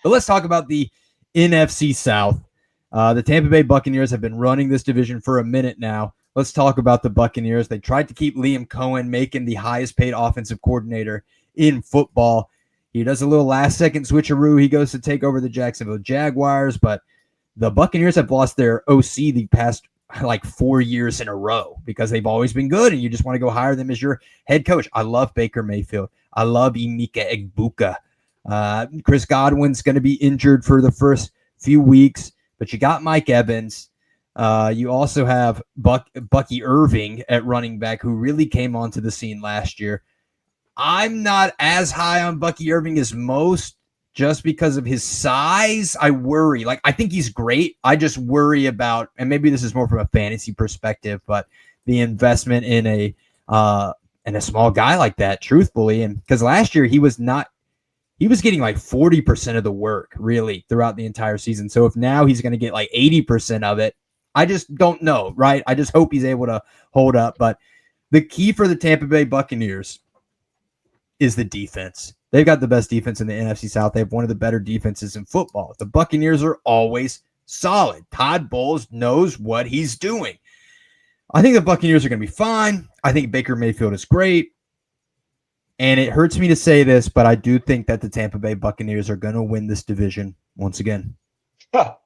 But let's talk about the NFC South. The Tampa Bay Buccaneers have been running this division for a minute now. Let's talk about the Buccaneers. They tried to keep Liam Cohen, making the highest paid offensive coordinator in football. He does a little last-second switcheroo. He goes to take over the Jacksonville Jaguars, but the Buccaneers have lost their OC the past 4 years in a row because they've always been good, and you just want to go hire them as your head coach. I love Baker Mayfield. I love Emeka Egbuka. Chris Godwin's going to be injured for the first few weeks, but you got Mike Evans. You also have Bucky Irving at running back, who really came onto the scene last year. I'm not as high on Bucky Irving as most just because of his size. I worry. I think he's great. I just worry about, and maybe this is more from a fantasy perspective, but the investment in a small guy like that, truthfully. And because last year he was getting 40% of the work really throughout the entire season. So if now he's going to get 80% of it, I just don't know, right? I just hope he's able to hold up. But the key for the Tampa Bay Buccaneers is the defense. They've got the best defense in the NFC South. They have one of the better defenses in football. The Buccaneers are always solid. Todd Bowles knows what he's doing. I think the Buccaneers are going to be fine. I think Baker Mayfield is great. And it hurts me to say this, but I do think that the Tampa Bay Buccaneers are going to win this division once again.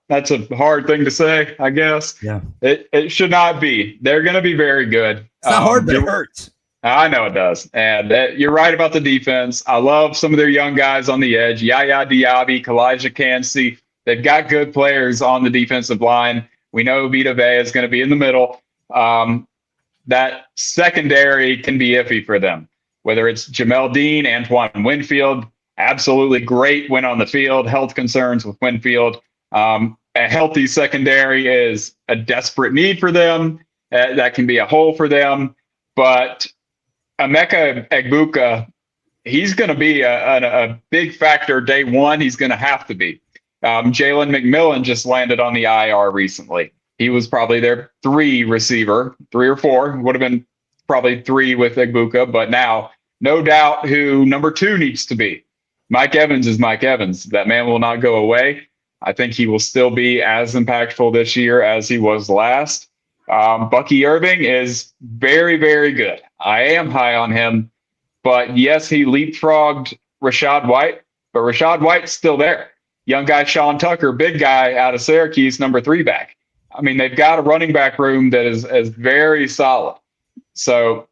That's a hard thing to say, I guess. Yeah. It should not be. They're going to be very good. It's not hard, but it hurts. I know it does. And you're right about the defense. I love some of their young guys on the edge. Yaya Diaby, Kalijah Kancey. They've got good players on the defensive line. We know Vita Vea is going to be in the middle. That secondary can be iffy for them. Whether it's Jamel Dean, Antoine Winfield, absolutely great when on the field. Health concerns with Winfield. A healthy secondary is a desperate need for them. That can be a hole for them. But Emeka Egbuka, he's going to be a big factor day one. He's going to have to be. Jalen McMillan just landed on the IR recently. He was probably their 3 receiver, 3 or 4. Would have been probably 3 with Egbuka. But now, no doubt who number 2 needs to be. Mike Evans is Mike Evans. That man will not go away. I think he will still be as impactful this year as he was last. Bucky Irving is very, very good. I am high on him. But yes, he leapfrogged Rachaad White, but Rachaad White's still there. Young guy Sean Tucker, big guy out of Syracuse, number 3 back. I mean, they've got a running back room that is very solid. So,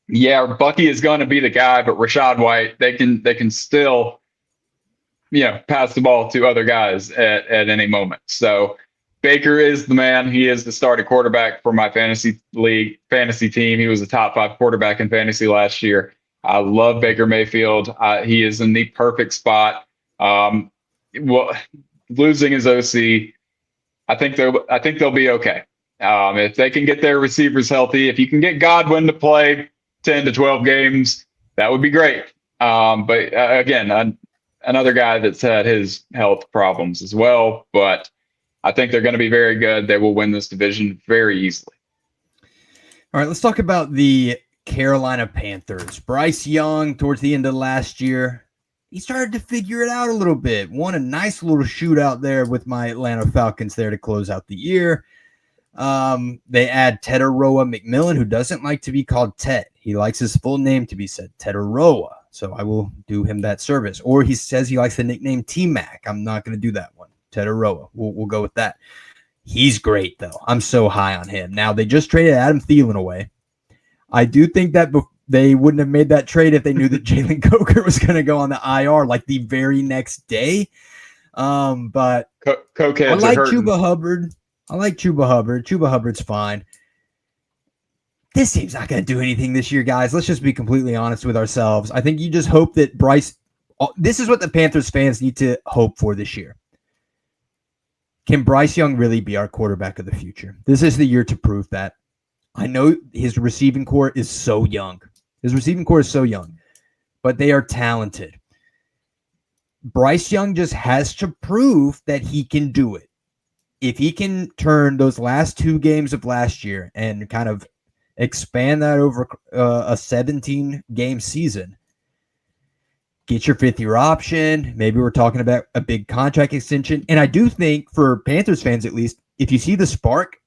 yeah, Bucky is going to be the guy, but Rachaad White, they can still, pass the ball to other guys at any moment. So Baker is the man. He is the starting quarterback for my fantasy team. He was a top 5 quarterback in fantasy last year. I love Baker Mayfield. He is in the perfect spot. Losing his OC, I think they'll be okay. If they can get their receivers healthy, if you can get Godwin to play 10 to 12 games, that would be great. But again, another guy that's had his health problems as well. But I think they're going to be very good. They will win this division very easily. All right, let's talk about the Carolina Panthers. Bryce Young, towards the end of last year, he started to figure it out a little bit. Won a nice little shootout there with my Atlanta Falcons there to close out the year. They add Teteroa McMillan, who doesn't like to be called Ted. He likes his full name to be said, Teteroa. So I will do him that service. Or he says he likes the nickname T-Mac. I'm not going to do that one. Teteroa. We'll go with that. He's great, though. I'm so high on him. Now, they just traded Adam Thielen away. I do think that they wouldn't have made that trade if they knew that Jalen Coker was going to go on the IR the very next day. But I like Chuba Hubbard. Chuba Hubbard's fine. This team's not going to do anything this year, guys. Let's just be completely honest with ourselves. I think you just hope that this is what the Panthers fans need to hope for this year. Can Bryce Young really be our quarterback of the future? This is the year to prove that. I know his receiving core is so young. But they are talented. Bryce Young just has to prove that he can do it. If he can turn those last 2 games of last year and kind of expand that over a 17-game season, get your 5th-year option. Maybe we're talking about a big contract extension. And I do think for Panthers fans, at least, if you see the spark,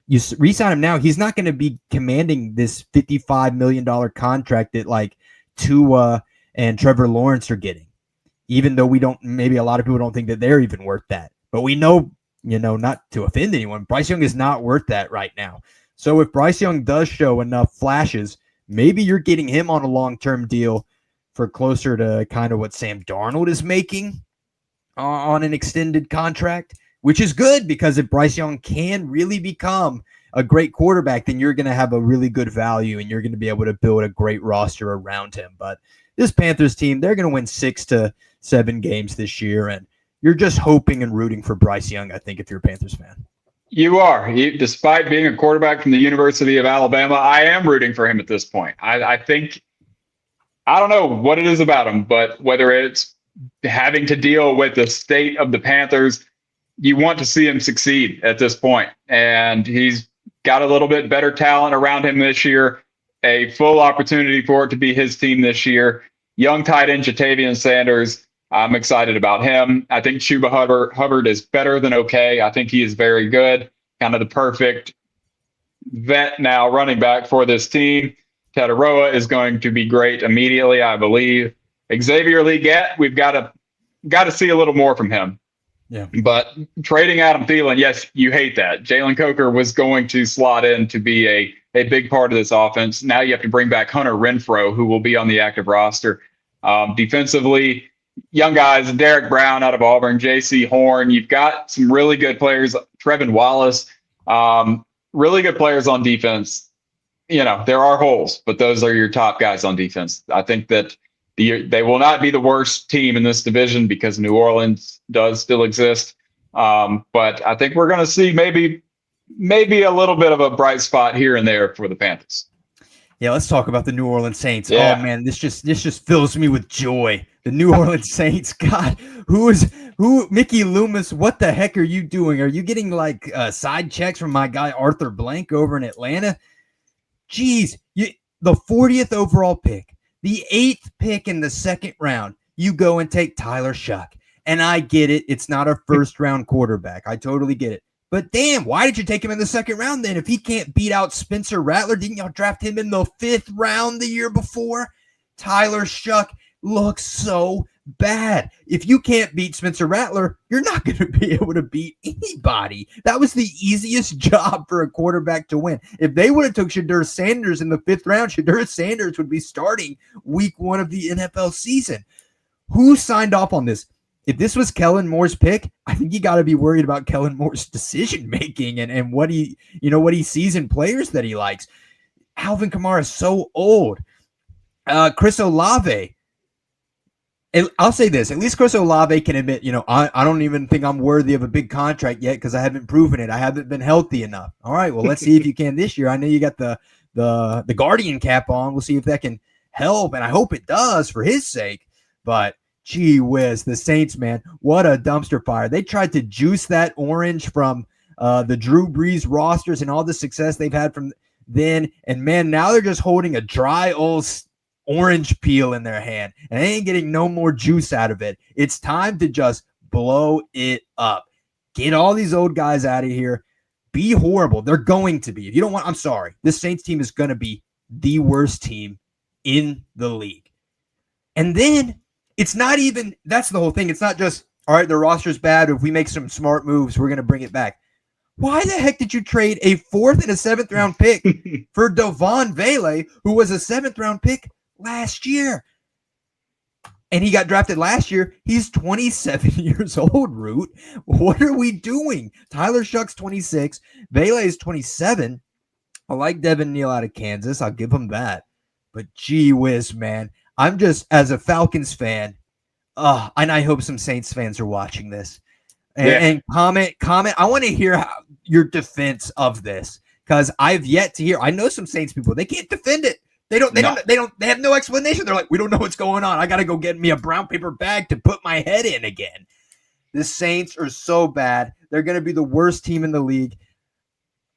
you re-sign him now. He's not going to be commanding this $55 million contract that like Tua and Trevor Lawrence are getting, even though maybe a lot of people don't think that they're even worth that. But we know, not to offend anyone, Bryce Young is not worth that right now. So if Bryce Young does show enough flashes, maybe you're getting him on a long-term deal for closer to kind of what Sam Darnold is making on an extended contract, which is good because if Bryce Young can really become a great quarterback, then you're going to have a really good value and you're going to be able to build a great roster around him. But this Panthers team, they're going to win 6 to 7 games this year, and you're just hoping and rooting for Bryce Young, I think, if you're a Panthers fan. You are. Despite being a quarterback from the University of Alabama, I am rooting for him at this point. I think, I don't know what it is about him, but whether it's having to deal with the state of the Panthers, you want to see him succeed at this point. And he's got a little bit better talent around him this year, a full opportunity for it to be his team this year. Young tight end Jatavian Sanders, I'm excited about him. I think Chuba Hubbard is better than okay. I think he is very good, kind of the perfect vet now running back for this team. Tataroa is going to be great immediately, I believe. Xavier Legette, we've got to see a little more from him. Yeah. But trading Adam Thielen, yes, you hate that. Jalen Coker was going to slot in to be a big part of this offense. Now you have to bring back Hunter Renfrow, who will be on the active roster. Defensively, young guys, Derek Brown out of Auburn, J.C. Horn. You've got some really good players, Trevin Wallace, really good players on defense. There are holes, but those are your top guys on defense. I think that they will not be the worst team in this division because New Orleans does still exist. But I think we're going to see maybe a little bit of a bright spot here and there for the Panthers. Yeah, let's talk about the New Orleans Saints. Yeah. Oh man, this just fills me with joy. The New Orleans Saints. God, who Mickey Loomis, what the heck are you doing? Are you getting like side checks from my guy Arthur Blank over in Atlanta? Jeez, the 40th overall pick, the 8th pick in the 2nd round, you go and take Tyler Shuck. And I get it. It's not a first-round quarterback. I totally get it. But damn, why did you take him in the 2nd round then? If he can't beat out Spencer Rattler, didn't y'all draft him in the 5th round the year before? Tyler Shuck looks so bad. If you can't beat Spencer Rattler, you're not going to be able to beat anybody. That was the easiest job for a quarterback to win. If they would have took Shedeur Sanders in the 5th round, Shedeur Sanders would be starting week 1 of the NFL season. Who signed off on this? If this was Kellen Moore's pick, I think you got to be worried about Kellen Moore's decision making and what he sees in players that he likes. Alvin Kamara is so old. Chris Olave. I'll say this, at least Chris Olave can admit, I don't even think I'm worthy of a big contract yet because I haven't proven it. I haven't been healthy enough. All right, well, let's see if you can this year. I know you got the Guardian cap on. We'll see if that can help, and I hope it does for his sake. But gee whiz, the Saints, man, what a dumpster fire. They tried to juice that orange from the Drew Brees rosters and all the success they've had from then. And, man, now they're just holding a dry old orange peel in their hand, and they ain't getting no more juice out of it. It's time to just blow it up. Get all these old guys out of here. Be horrible. They're going to be. If you don't want, I'm sorry. This Saints team is going to be the worst team in the league. And then it's not even, that's the whole thing. It's not just, all right, the roster's bad. If we make some smart moves, we're going to bring it back. Why the heck did you trade a 4th and a 7th round pick for Devon Vele, who was a 7th round pick last year? And he got drafted last year. He's 27 years old, Root. What are we doing? Tyler Shuck's 26. Vele is 27. I like Devin Neal out of Kansas. I'll give him that. But gee whiz, man. I'm just, as a Falcons fan, and I hope some Saints fans are watching this. And comment. I want to hear your defense of this, because I've yet to hear. I know some Saints people, they can't defend it. They have no explanation. They're like, we don't know what's going on. I got to go get me a brown paper bag to put my head in again. The Saints are so bad. They're going to be the worst team in the league.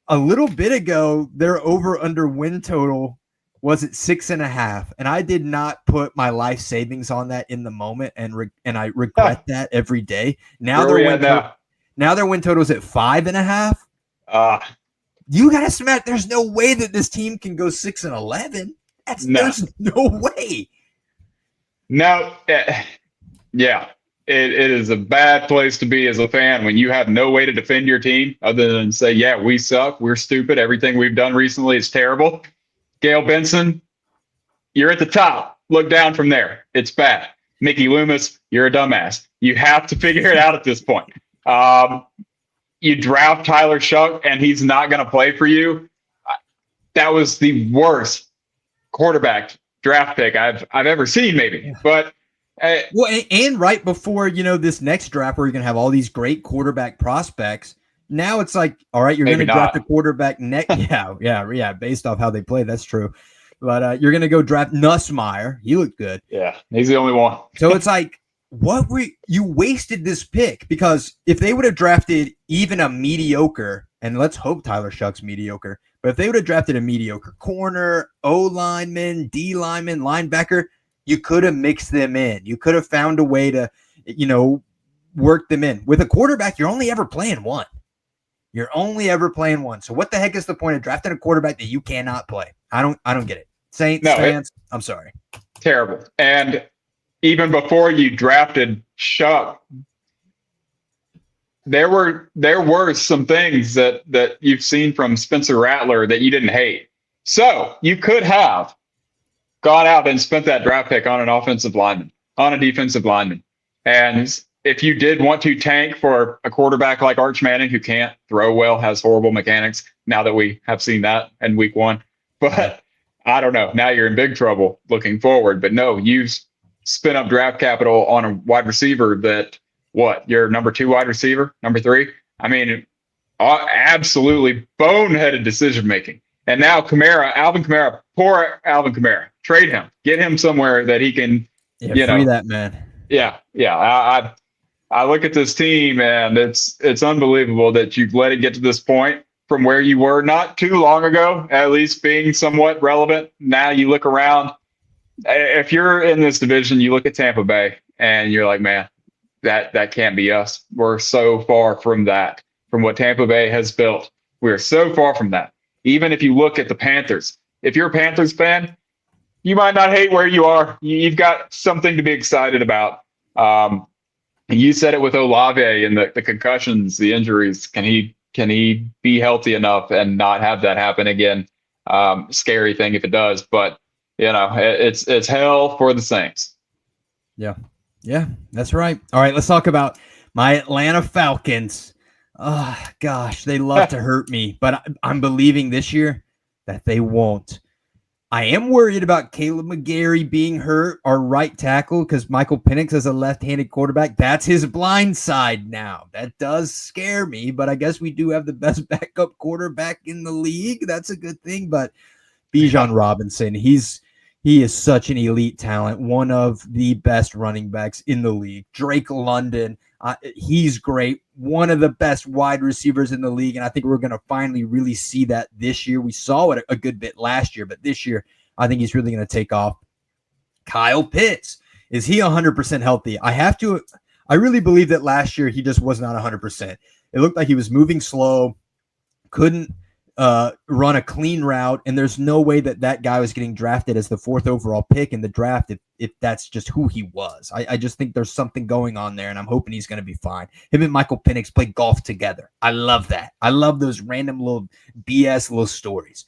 A little bit ago, their over-under win total was it 6.5? And I did not put my life savings on that in the moment, and I regret that every day. Now Where we at now? Now their win total is at 5.5. You gotta smash. There's no way that this team can go 6-11. There's no way. No, yeah, it is a bad place to be as a fan when you have no way to defend your team other than say, yeah, we suck, we're stupid, everything we've done recently is terrible. Gail Benson, you're at the top. Look down from there. It's bad. Mickey Loomis, you're a dumbass. You have to figure it out at this point. You draft Tyler Shuck and he's not going to play for you. That was the worst quarterback draft pick I've ever seen, maybe. But and right before this next draft where you're going to have all these great quarterback prospects, now it's like, all right, you're going to draft a quarterback next. yeah. Based off how they play, that's true. But you're going to go draft Nussmeier. He looked good. Yeah, he's the only one. So it's like, you wasted this pick, because if they would have drafted even a mediocre, and let's hope Tyler Shuck's mediocre, but if they would have drafted a mediocre corner, O lineman, D lineman, linebacker, you could have mixed them in. You could have found a way to, work them in. With a quarterback, you're only ever playing one. So what the heck is the point of drafting a quarterback that you cannot play? I don't get it. Saints fans, I'm sorry. Terrible. And even before you drafted Shuck, there were some things that you've seen from Spencer Rattler that you didn't hate. So you could have gone out and spent that draft pick on an offensive lineman, on a defensive lineman. And if you did want to tank for a quarterback like Arch Manning, who can't throw well, has horrible mechanics, now that we have seen that in week 1. But I don't know. Now you're in big trouble looking forward. But no, you spent up draft capital on a wide receiver that, your number 2 wide receiver, number 3? I mean, absolutely boneheaded decision making. And now Alvin Kamara, poor Alvin Kamara, trade him, get him somewhere that he can, free that man. Yeah. I look at this team and it's unbelievable that you've let it get to this point from where you were not too long ago, at least being somewhat relevant. Now you look around. If you're in this division, you look at Tampa Bay and you're like, man, that can't be us. We're so far from that, from what Tampa Bay has built. We're so far from that. Even if you look at the Panthers, if you're a Panthers fan, you might not hate where you are. You've got something to be excited about. You said it with Olave and the concussions, the injuries. Can he be healthy enough and not have that happen again? Scary thing if it does, but it's hell for the Saints. Yeah, that's right. All right, let's talk about my Atlanta Falcons. Oh, gosh, they love to hurt me, but I'm believing this year that they won't. I am worried about Caleb McGarry being hurt, our right tackle, because Michael Penix is a left-handed quarterback. That's his blind side now. That does scare me, but I guess we do have the best backup quarterback in the league. That's a good thing, but Bijan Robinson, he is such an elite talent, one of the best running backs in the league. Drake London, he's great, one of the best wide receivers in the league, and I think we're going to finally really see that this year. We saw it a good bit last year, but this year I think he's really going to take off. Kyle Pitts, is he 100% healthy? I really believe that last year he just was not 100%. It looked like he was moving slow, couldn't run a clean route, and there's no way that guy was getting drafted as the 4th overall pick in the draft if that's just who he was. I just think there's something going on there, and I'm hoping he's going to be fine. Him and Michael Penix play golf together. I love that. I love those random little BS little stories.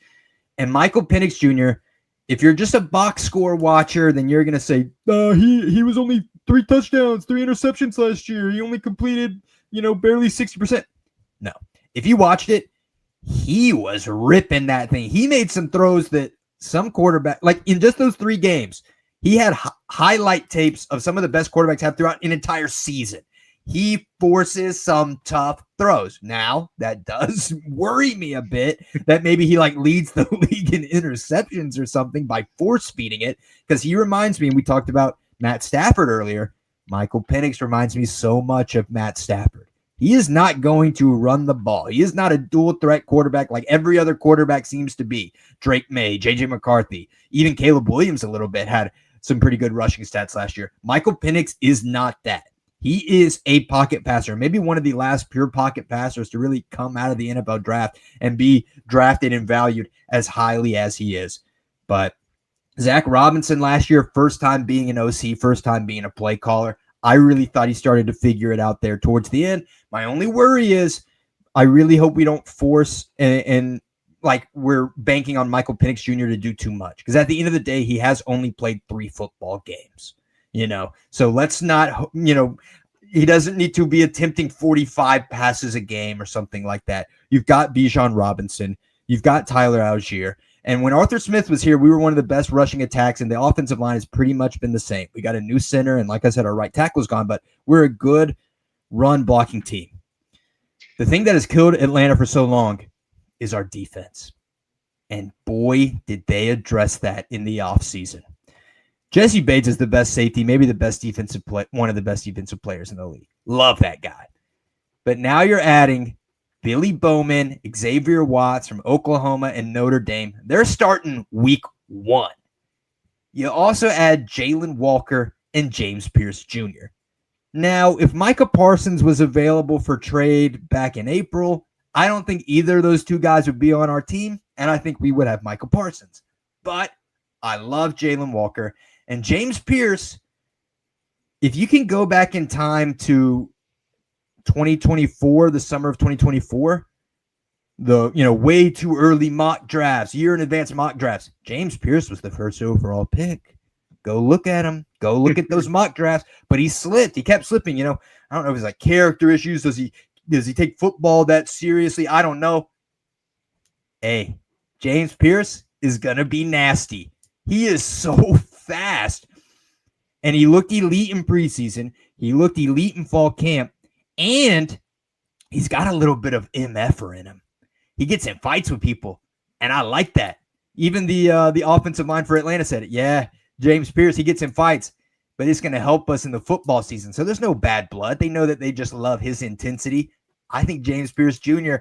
And Michael Penix Jr., if you're just a box score watcher, then you're going to say, he was only 3 touchdowns, 3 interceptions last year. He only completed, barely 60%. No. If you watched it, he was ripping that thing. He made some throws that some quarterback, like in just those 3 games, he had highlight tapes of some of the best quarterbacks have throughout an entire season. He forces some tough throws. Now, that does worry me a bit that maybe he leads the league in interceptions or something by force feeding it, because he reminds me, and we talked about Matt Stafford earlier, Michael Penix reminds me so much of Matt Stafford. He is not going to run the ball. He is not a dual threat quarterback like every other quarterback seems to be. Drake May, J.J. McCarthy, even Caleb Williams a little bit had some pretty good rushing stats last year. Michael Penix is not that. He is a pocket passer, maybe one of the last pure pocket passers to really come out of the NFL draft and be drafted and valued as highly as he is. But Zach Robinson last year, first time being an OC, first time being a play caller. I really thought he started to figure it out there towards the end. My only worry is I really hope we don't force and like we're banking on Michael Penix Jr. to do too much. Because at the end of the day, he has only played 3 football games, So let's not, he doesn't need to be attempting 45 passes a game or something like that. You've got Bijan Robinson. You've got Tyler Algier. And when Arthur Smith was here, we were one of the best rushing attacks, and the offensive line has pretty much been the same. We got a new center, and like I said, our right tackle's gone, but we're a good run-blocking team. The thing that has killed Atlanta for so long is our defense. And boy, did they address that in the offseason. Jesse Bates is the best safety, maybe the best defensive play, one of the best defensive players in the league. Love that guy. But now you're adding Billy Bowman, Xavier Watts from Oklahoma and Notre Dame. They're starting week 1. You also add Jalen Walker and James Pierce Jr. Now, if Micah Parsons was available for trade back in April, I don't think either of those 2 guys would be on our team, and I think we would have Micah Parsons. But I love Jalen Walker. And James Pierce, if you can go back in time to 2024, the summer of 2024, the way too early mock drafts, year in advance mock drafts, James Pierce was the first overall pick. Go look at him. Go look at those mock drafts. But he slipped. He kept slipping. I don't know if it's like character issues. Does he take football that seriously? I don't know. Hey, James Pierce is gonna be nasty. He is so fast. And he looked elite in preseason. He looked elite in fall camp. And he's got a little bit of MF in him. He gets in fights with people, and I like that. Even the offensive line for Atlanta said it. Yeah, James Pierce, he gets in fights, but it's going to help us in the football season. So there's no bad blood. They know that they just love his intensity. I think James Pierce Jr.,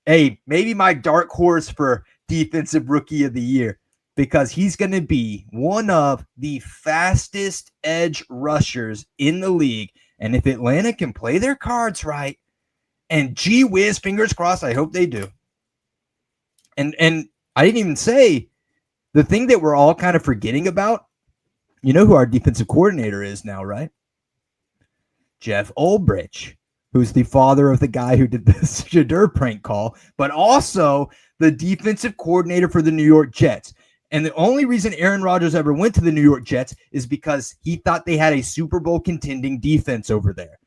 hey, maybe my dark horse for defensive rookie of the year, because he's going to be one of the fastest edge rushers in the league. And if Atlanta can play their cards right, and gee whiz, fingers crossed, I hope they do. And I didn't even say the thing that we're all kind of forgetting about. You know who our defensive coordinator is now, right? Jeff Ulbrich, who's the father of the guy who did the Shadur prank call, but also the defensive coordinator for the New York Jets. And the only reason Aaron Rodgers ever went to the New York Jets is because he thought they had a Super Bowl contending defense over there.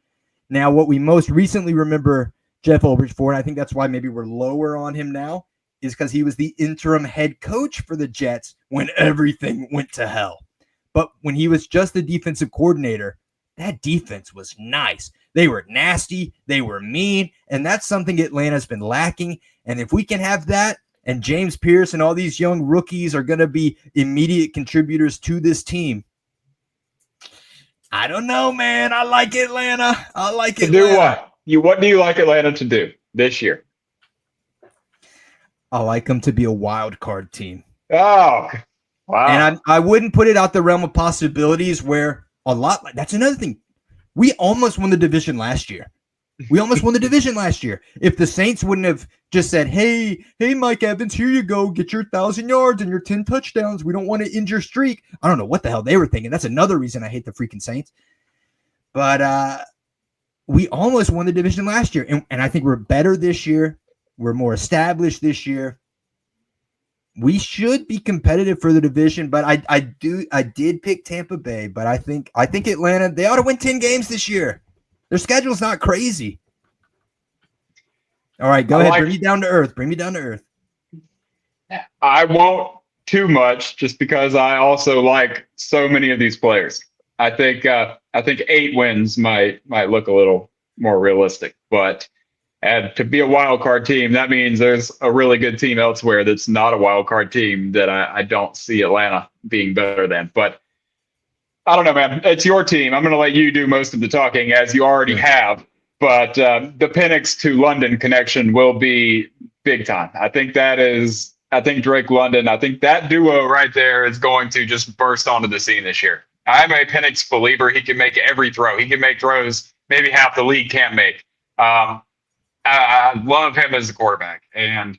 Now, what we most recently remember Jeff Ulbrich for, and I think that's why maybe we're lower on him now, is because he was the interim head coach for the Jets when everything went to hell. But when he was just the defensive coordinator, that defense was nice. They were nasty. They were mean. And that's something Atlanta's been lacking. And if we can have that, and James Pierce and all these young rookies are going to be immediate contributors to this team, I don't know, man. I like Atlanta. I like Atlanta. To do what? What do you like Atlanta to do this year? I like them to be a wild card team. Oh, wow. And I wouldn't put it out the realm of possibilities where that's another thing. We almost won the division last year. If the Saints wouldn't have just said, hey, Mike Evans, here you go. Get your 1,000 yards and your 10 touchdowns. We don't want to end your streak. I don't know what the hell they were thinking. That's another reason I hate the freaking Saints. But we almost won the division last year. And I think we're better this year. We're more established this year. We should be competitive for the division, but I did pick Tampa Bay, but I think Atlanta, they ought to win 10 games this year. Their schedule's not crazy. All right, go ahead. Bring me down to earth. I won't too much just because I also like so many of these players. I think 8 wins might look a little more realistic, but and to be a wild card team, that means there's a really good team elsewhere that's not a wild card team that I don't see Atlanta being better than. But I don't know, man. It's your team. I'm going to let you do most of the talking, as you already have. But the Penix to London connection will be big time. I think Drake London, I think that duo right there is going to just burst onto the scene this year. I'm a Penix believer. He can make every throw. He can make throws maybe half the league can't make. I love him as a quarterback. And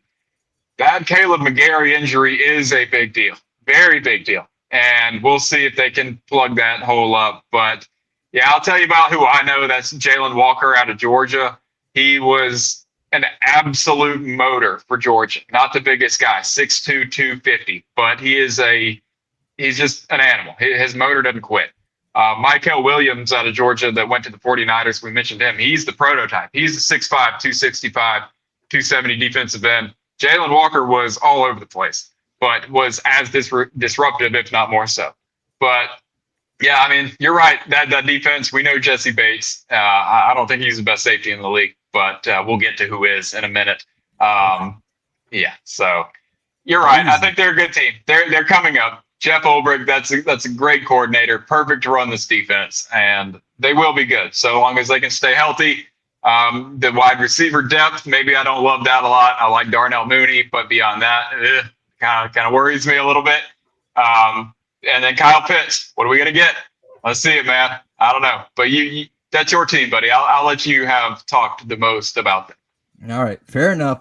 that Caleb McGarry injury is a big deal, very big deal. And we'll see if they can plug that hole up. But yeah, I'll tell you about who I know. That's Jalen Walker out of Georgia. He was an absolute motor for Georgia. Not the biggest guy, 6'2", 250, but he's just an animal. His motor doesn't quit. Michael Williams out of Georgia that went to the 49ers, we mentioned him. He's the prototype. He's the 6'5", 265, 270 defensive end. Jalen Walker was all over the place, but was as disruptive, if not more so. But yeah, I mean, you're right. That defense, we know Jesse Bates. I don't think he's the best safety in the league, but we'll get to who is in a minute. Yeah, so you're right. I think they're a good team. They're coming up. Jeff Ulbrich, that's a great coordinator, perfect to run this defense, and they will be good so long as they can stay healthy. The wide receiver depth, maybe I don't love that a lot. I like Darnell Mooney, but beyond that, kind of worries me a little bit. And then Kyle Pitts, what are we gonna get? Let's see it, man. I don't know, but you that's your team, buddy. I'll let you have talked the most about them. All right, fair enough.